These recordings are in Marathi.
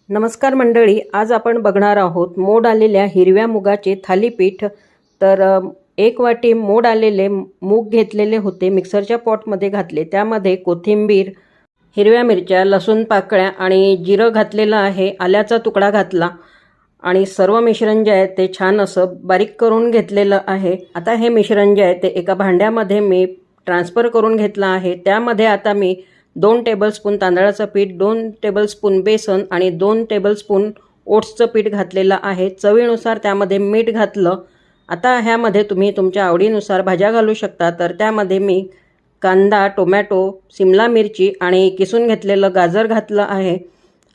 नमस्कार मंडळी, आज आपण बघणार आहोत मोड आलेल्या हिरव्या मुगाचे थालीपीठ। तर एक वाटी मोड आलेले मूग घेतलेले होते, मिक्सरच्या पॉटमध्ये घातले। त्यामध्ये कोथिंबीर, हिरव्या मिरच्या, लसूण पाकळ्या आणि जिरं घातलेलं आहे, आल्याचा तुकडा घातला आणि सर्व मिश्रण जे आहे ते छान असं बारीक करून घेतलेलं आहे। आता हे मिश्रण जे आहे ते एका भांड्यामध्ये मी ट्रान्सफर करून घेतलं आहे। त्यामध्ये आता मी 2 टेबलस्पून तांदळाचं पीठ, 2 टेबलस्पून बेसन आणि 2 टेबलस्पून ओट्सचं पीठ घातलेलं आहे। चवीनुसार त्यामध्ये मीठ घातलं। आता ह्यामध्ये तुम्ही तुमच्या आवडीनुसार भाज्या घालू शकता। तर त्यामध्ये मी कांदा, टोमॅटो, सिमला मिरची आणि किसून घेतलेलं गाजर घातलं आहे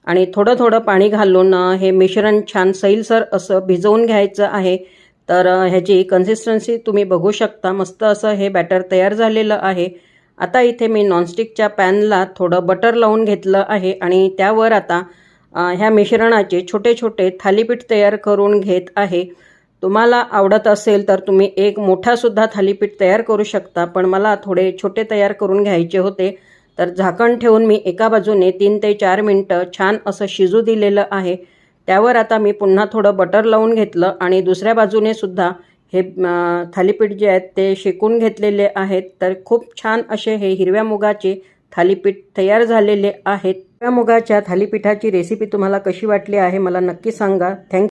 आणि थोडं थोडं पाणी घालून हे मिश्रण छान सैलसर असं भिजवून घ्यायचं आहे। तर ह्याची कन्सिस्टन्सी तुम्ही बघू शकता, मस्त असं हे बॅटर तयार झालेलं आहे। आता इथे मी नॉनस्टिकच्या पॅनला थोडं बटर लावून घेतलं आहे आणि त्यावर आता ह्या मिश्रणाचे छोटे छोटे थालीपीठ तयार करून घेत आहे। तुम्हाला आवडत असेल तर तुम्ही एक मोठासुद्धा थालीपीठ तयार करू शकता, पण मला थोडे छोटे तयार करून घ्यायचे होते। तर झाकण ठेवून मी एका बाजूने 3 ते 4 मिनटं छान असं शिजू दिलेलं आहे। त्यावर आता मी पुन्हा थोडं बटर लावून घेतलं आणि दुसऱ्या बाजूने सुद्धा हे थालीपीठ जे आहेत ते शेकून घेतलेले आहेत। तर खूप छान असे हे हिरव्या मुगाचे थालीपीठ तयार झालेले आहेत। हिरव्या मुगाच्या थालीपीठाची रेसिपी तुम्हाला कशी वाटली आहे मला नक्की सांगा। थँक्यू।